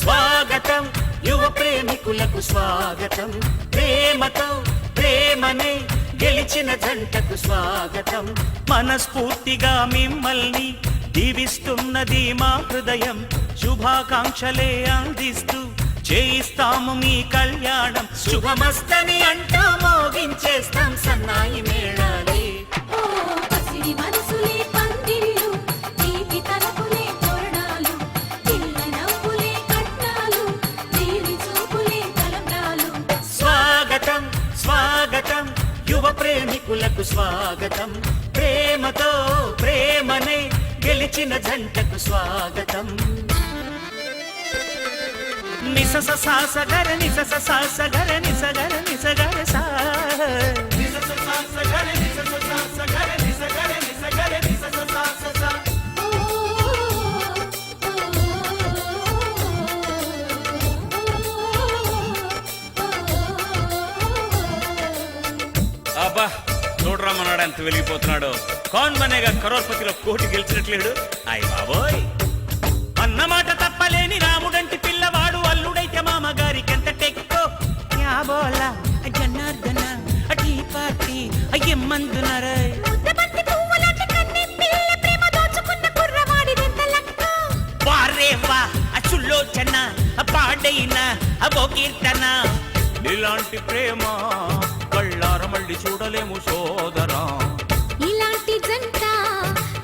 స్వాగతం యువ ప్రేమికులకు స్వాగతం, ప్రేమతో ప్రేమనే గెలిచిన జంటకు స్వాగతం. మనస్ఫూర్తిగా మిమ్మల్ని దీవిస్తున్నది మా హృదయం, శుభాకాంక్షలే అందిస్తూ చేయిస్తాము మీ కళ్యాణం. శుభమస్తని అంటూ మోగించేస్తాం సన్నాయి మేళాలే. యువ ప్రేమికులకు స్వాగతం, ప్రేమతో ప్రేమనే గెలిచిన జంటకు స్వాగతం. నిసస సాసగర నిసస సాసగర నిసగర నిసగర సా నిసస సాసగర నిసస సాసగర నిసగర నిసగర నిసస సాస సా. అబ్బా చూడరామన్నాడు ఎంత వెలిగిపోతున్నాడు. కౌన్ బనేగా కరోర్పతిలో కోటి గెలిచినట్లేడు. అయ్య బాబోయ్, అన్నమాట తప్పలేని రాముడంటి పిల్లవాడు అల్లుడైతే మామగారికి ఎంత టెక్కో. యాబోలా జనార్దన టీ పార్టీ అయ్యమ్మందునరే వారేవా అచుల్లోచన పాడైన అబోకీర్తన. ఇలాంటి ప్రేమ కళ్ళార మళ్ళీ చూడలేము సోదరా. ఇలాంటి జంట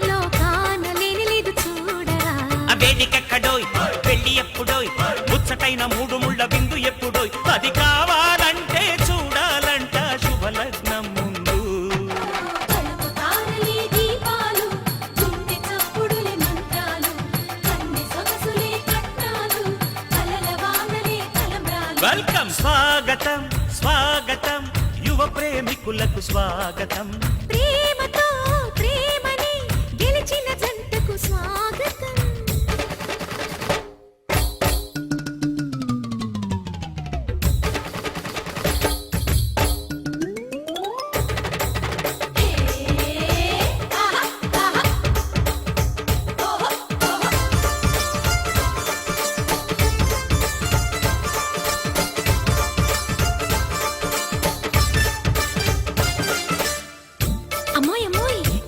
లోకాన లేని లేదు చూడరా. వేదికెక్కడోయ్ పెళ్లి ఎప్పుడోయ్, ముచ్చటైన మూడు ముళ్ళ బిందు ఎప్పుడోయ్, అది కావాలంటే చూడాలంట శుభలగ్నం ముందు. వెల్కమ్, స్వాగతం స్వాగతం యువ ప్రేమికులకు స్వాగతం, ప్రేమతో ప్రేమని గెలిచిన జంటకు స్వాగతం.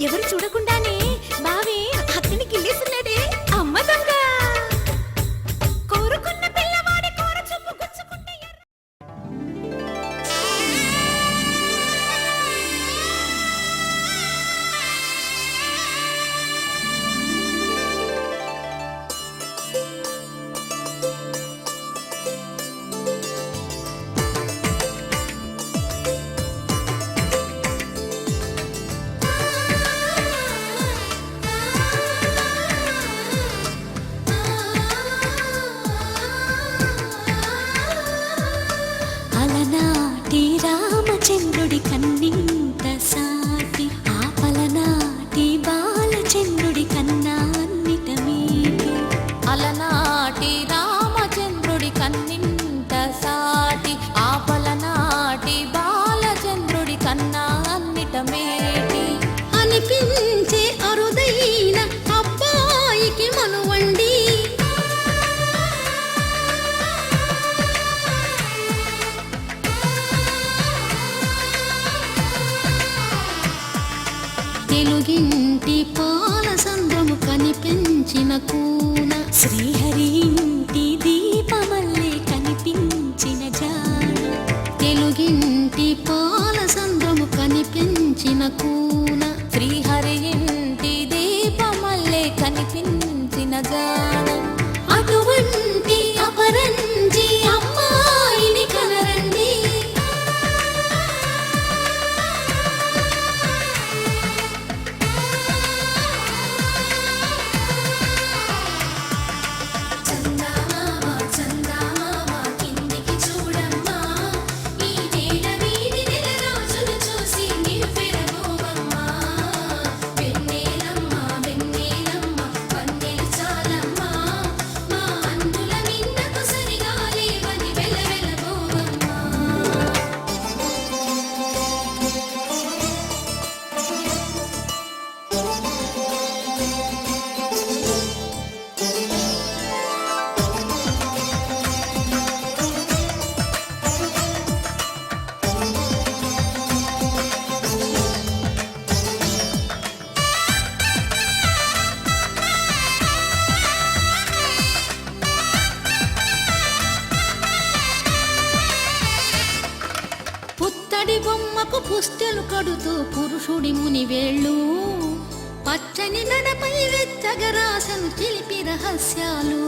ఎవరు చూడకుండానే బావే అతని గిల్లేస్తున్నాడే. అమ్మ దొంగ కోరుకున్న పిల్లవాడి కోర చూపు గుచ్చుకుంటే రామచంద్రుడి కన్నింత సాటి, ఆపలనాటి బాలచంద్రుడి కన్నా అన్నిట మీటి. అలనాటి రామచంద్రుడి కన్నింత సాటి, ఆపలనాటి బాలచంద్రుడి కన్నా అన్నిట మేటి. అనిపించే అరుదైన అబ్బాయికి మనువండి, తెలుగింటి పాల సంద్రము కనిపించిన కూన, శ్రీహరి ఇంటి దీపమల్లే కనిపించిన జా కొమ్మకు పుస్తెలు కడుతూ పురుషుడి ముని వేళ్ళు పచ్చని నడపై వెచ్చగరాసను చిలిపి రహస్యాలు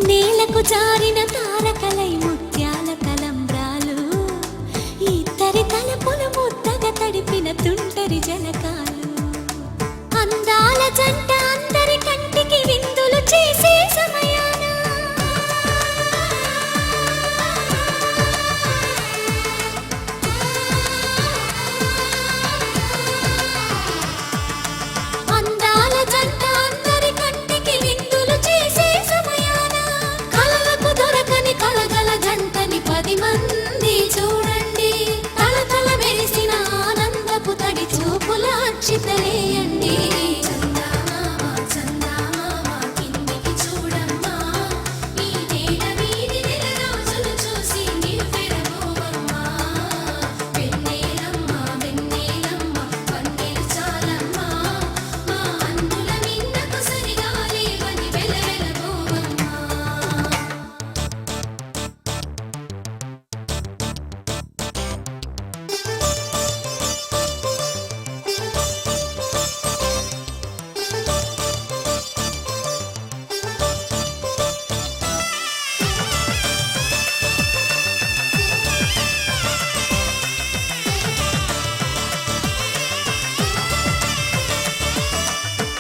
నేలకు జారిన తారకలై ముత్యాల తలంబ్రాలు ఇద్దరి తలపులు ముద్దగా తడిపిన తుంటరి జలకాలు అందాల జంట అందరి కంటికి విందులు చేసే సమయాన అందాల జంట అందరి కంటికి విందులు చేసే సమయాన కలలకు దొరకని కలగల జంటని 10 మంది చూడండి తలతల మెరిసిన ఆనందపు తడి చూపుల అచ్చితలేయండి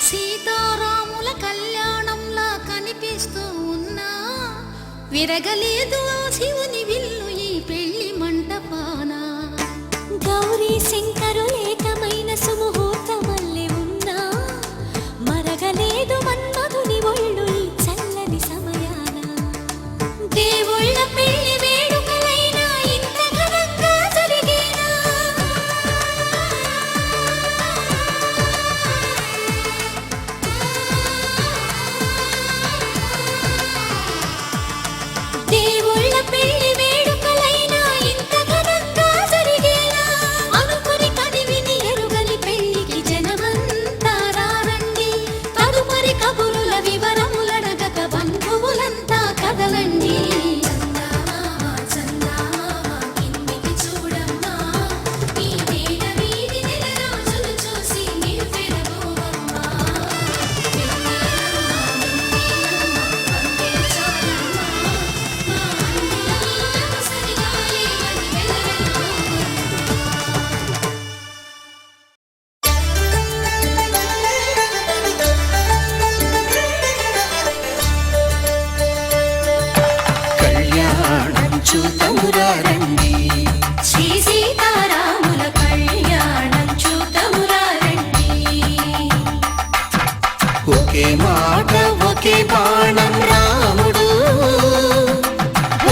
సీతారాముల కళ్యాణంలా కనిపిస్తూ ఉన్నా విరగలేదు ఆ శివుని విల్లు ఈ పెళ్లి మంటపాన గౌరీ శంకరులేకమైన సుముహూర్తమల్లె ఉన్నా మరగలేదు మన్మధుని ఒళ్ళు ఈ చల్లని సమయాన దేవుళ్ళ పెళ్లి వేడుకలైనా ఇంత ఘనంగా జరిగేనా దేవుళ్ళ పెళ్లి వేడుకలైనా ఇంత ఘనంగా జరిగేలా అనుకుని కదివిని ఎరుగని పెళ్లికి జనమంతా రారండి తదుపరి కబురుల వివరములడగక బంధువులంతా కదలండి కళ్యాణం చూతమురారండి శ్రీ సీతారాముల కళ్యాణం చూతమురారండి ఒకే మాట ఒకే బాణం రాముడు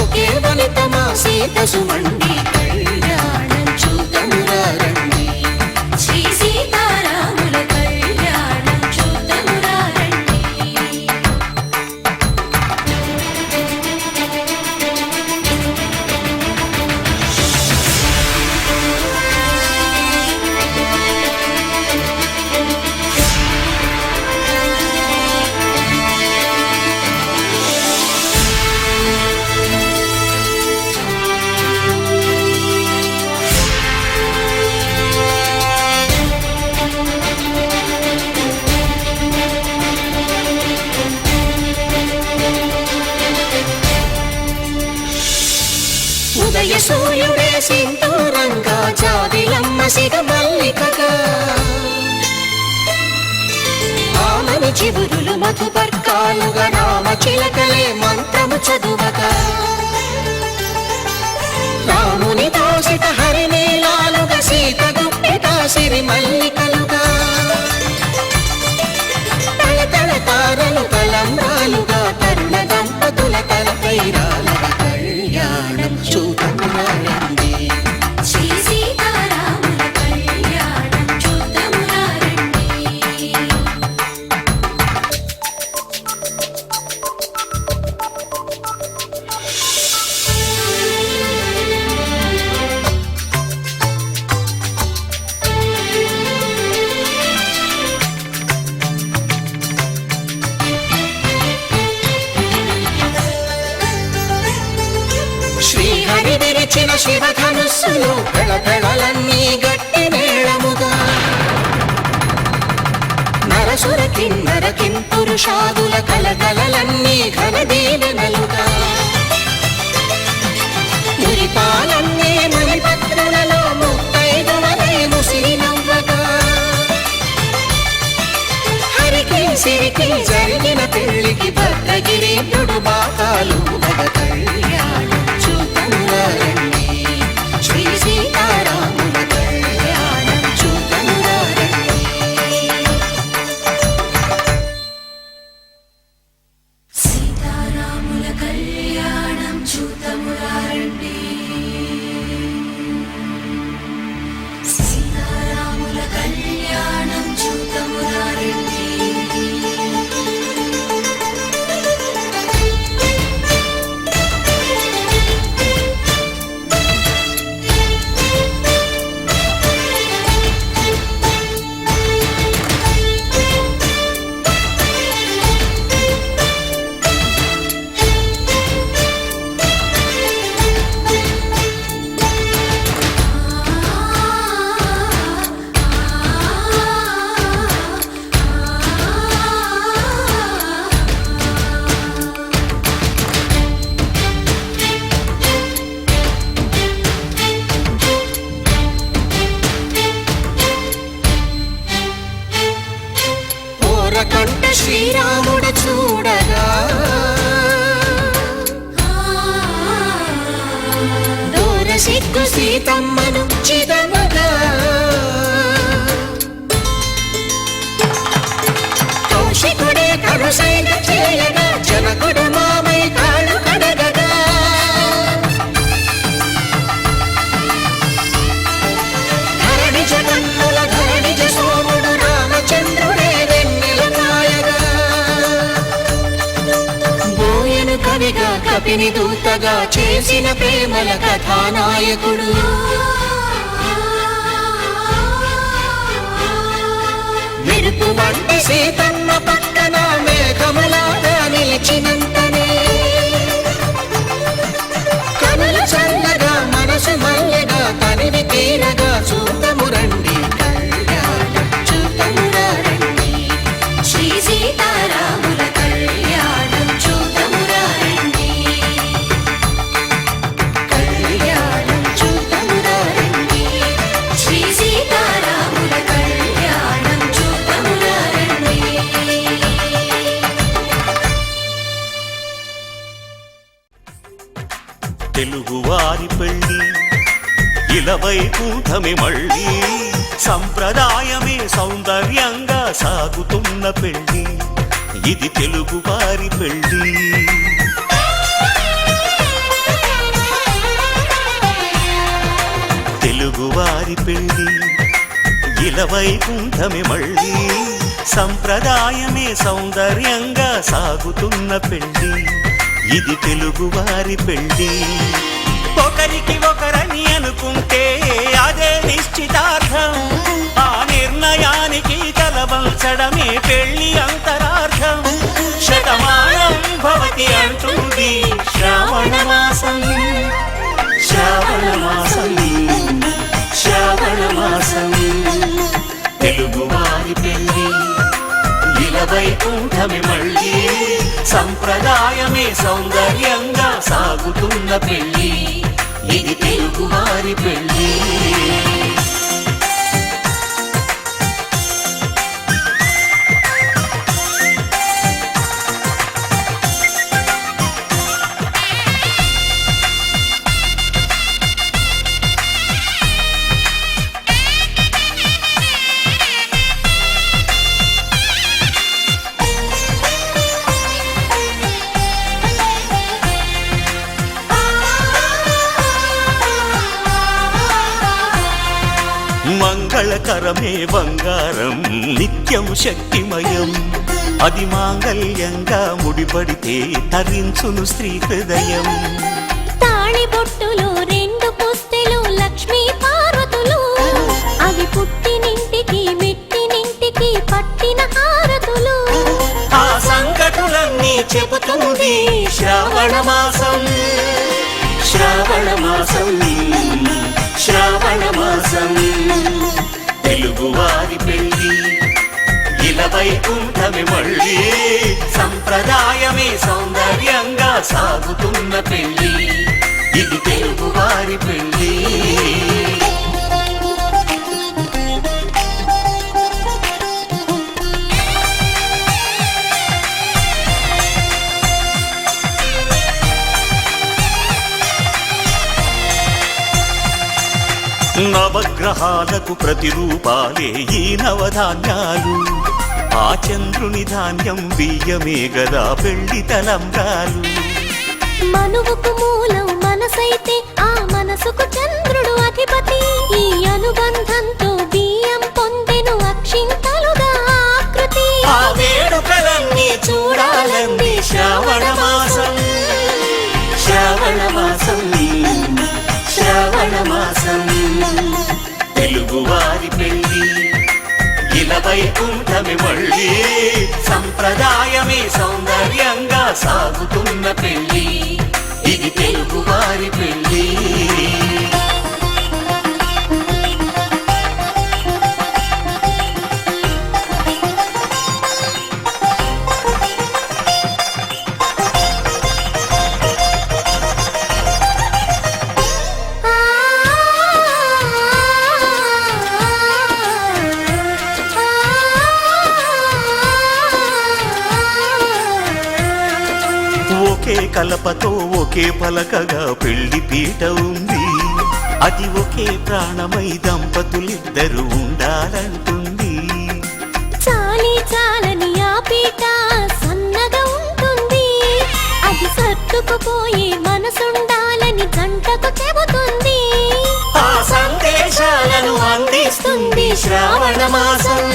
ఒకే వనిత మా సీత సుమండి కళ్యాణం చూతమురారండి శ్రీ సీతారాముల కళ్యాణం చూతమురారండి ఉదయ సూర్యుడే సింధూరంగా జాబిలమ్మ సిగ మల్లికగా ఆమని చివురులు మధుపర్కాలుగా రామ చిలకలే మంత్రము చదువగా రాముని దోసిట హరినీలాలుగా సీత గుప్పిట సిరి మల్లికలుగా తల తల తారలు తలంబ్రాలుగా తరుణ దంపతుల తలపై రాలగా కళ్యాణం చూతమురారండి శ్రీ సీతారాముల కళ్యాణం చూతమురారండి శివధనుస్సులు పెళపెళలన్నీ గట్టి మేళముగా నరసుర కిన్నర కింపురుషాదుల కలకలలన్నీ ఘన దీవెనలుగా మురిపాలన్నీ మణిపత్రులలో ముత్తైదువలే ముసిరి నవ్వగా హరికి సిరికి జరిగిన పెళ్లికి భద్రగిరీంద్రుడు బాకాలు మగ కళ్యాణం చూతమురారండి శ్రీ సీతారాముల కళ్యాణం చూతమురారండి సీతారాముల కళ్యాణం చూతమురారండి సీతారాముల కళ్యాణం చూతమురారండి కంట శ్రీరాముడు చూడగా దూర సిగ్గు సీతమ్మను చిదమగా కౌశికుడే కరుసైన చేయగా జనకుడు మామై కాళ్ళు కడగగా ధరణి జగన్నుల ధరణిజ సోముడు రామచంద్రుడే కవిగా కపిని దూతగా చేసిన ప్రేమల కథానాయకుడు మెరుపు వంటి సీతమ్మ పక్కన మేఘములాగా నిలిచినంతనే కనులు చల్లగా మనసు మల్లెగా తనివి తీరగా చూతమురండి కళ్యాణం చూతమురారండి శ్రీ సీతారాముల కళ్యాణం చూతమురారండి కళ్యాణం చూతమురారండి శ్రీ సీతారాముల కళ్యాణం చూతమురారండి తెలుగువారి పెళ్ళి ఇలవైకుంఠమే మళ్ళీ సంప్రదాయమే సౌందర్యంగా సాగుతున్న పెళ్ళి ఇది తెలుగువారి పెళ్ళి తెలుగువారి పెళ్ళి ఇలవైకుంఠమే మళ్ళీ సంప్రదాయమే సౌందర్యంగా సాగుతున్న పెళ్ళి ఇది తెలుగువారి పెళ్ళి ఒకరికి ఒకరని అనుకుంటే అదే నిశ్చితార్థం ఆ నిర్ణయానికి తలవంచడమే పెళ్లి అంతరార్థం శతమానం భవతి అంటుంది శ్రావణ మాసం శ్రావణ మాసం శ్రావణ మాసం తెలుగువారి పెళ్ళి ఇలవైకుంఠమే మళ్ళీ సంప్రదాయమే సౌందర్యంగా సాగుతున్న పెళ్ళి ఇది తెలుగువారి పెళ్ళి మంగళకరమే బంగారం నిత్యం శక్తిమయం అది మాంగళ్యంగా ముడిపడితే తరించును స్త్రీ హృదయం తాళిబొట్టులు రెండు పుస్తెలు లక్ష్మీ పార్వతులు అవి పుట్టినింటికి మెట్టినింటికి పట్టిన హారతులు ఆ సంకటులన్నీ చెబుతుంది శ్రావణ మాసం శ్రావణ మాసం శ్రావణ మాసం తెలుగువారి పెళ్ళి ఇలా వైకుంఠమే మళ్ళీ సంప్రదాయమే సౌందర్యంగా సాగుతున్న పెళ్ళి ఇది తెలుగువారి పెళ్ళి నవగ్రహాలకు ప్రతిరూపాలే ఈ నవధాన్యాలు ఆ చంద్రుని ధాన్యం బియ్యమే గదా పెళ్లి తలంబ్రాలు మనువుకు మూలం మనసైతే ఆ మనసుకు చంద్రుడు అధిపతి ఈ అనుబంధంతో బియ్యం పొందెను అక్షింతలుగా ఆకృతి ఆ వేడుకలన్నీ చూడాలంది శ్రావణ మాసం శ్రావణ మాసం శ్రావణ మాసం తెలుగువారి పెళ్ళి ఇలా వైకుంఠమే మళ్ళీ సంప్రదాయమే సౌందర్యంగా సాగుతున్న పెళ్ళి ఇది తెలుగువారి పెళ్ళి ఒకే కలపతో ఒకే పలకగా పెళ్లి పీట ఉంది అది ఒకే ప్రాణమై దంపతులిద్దరు ఉండాలంటుంది చాలి చాలని ఆ పీట సన్నగా ఉంటుంది అది సర్దుకుపోయే మనసుండాలని జంటకు చెబుతుంది ఆ సందేశాలను అందిస్తుంది శ్రావణ మాసం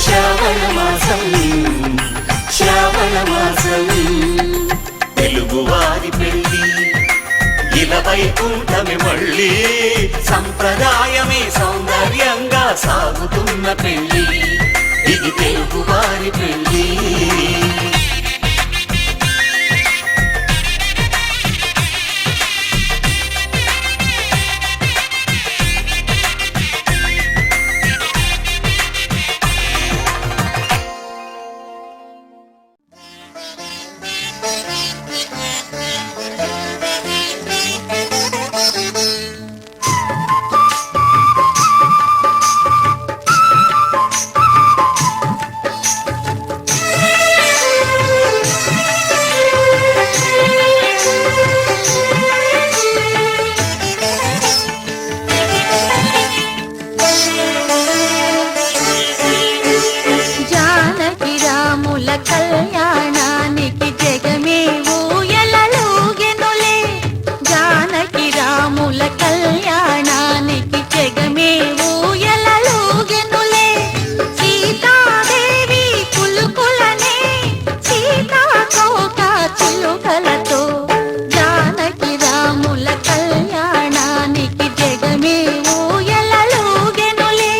శ్రావణ మాసం శ్రావణ మాసం తెలుగువారి పెళ్ళి ఇలా వైకుంఠమే మళ్ళీ సంప్రదాయమే సౌందర్యంగా సాగుతున్న పెళ్ళి ఇది తెలుగువారి పెళ్ళి జానకి రాముల కళ్యాణానికి జగమే ఊయలలూగెనులే జానకి రాముల కళ్యాణానికి జగమే ఊయలలూగెనులే సీతాదేవి పులుకులనే సీతాకోక చిలుకలతో జానకి రాముల కళ్యాణానికి జగమే ఊయలలూగెనులే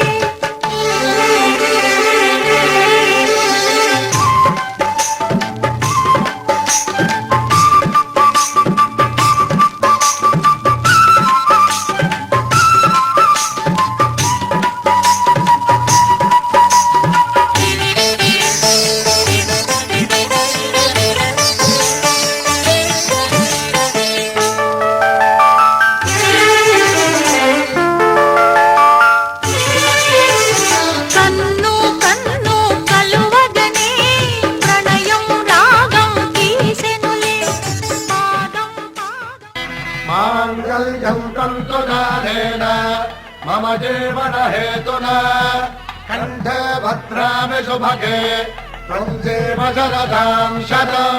కన్ను కన్ను కలువగనే ప్రణయం రాగం గీసెనులే పాదం పాదం మాంగళ్యం తంతునానేన మమ జీవన హేతునా కంఠే భద్రామి శుభగే త్వం జీవ శరదాం శతం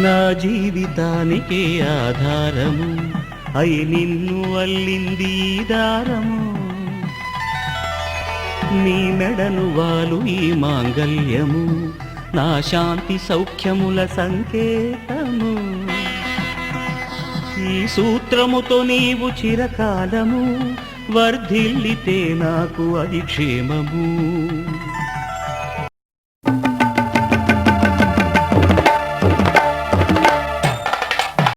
నా జీవితానికే ఆధారము అయి నిన్ను అల్లింది ఈ దారము నీ మెడను వాలు ఈ మాంగల్యము నా శాంతి సౌఖ్యముల సంకేతము ఈ సూత్రముతో నీవు చిరకాలము వర్ధిల్లితే నాకు అది క్షేమము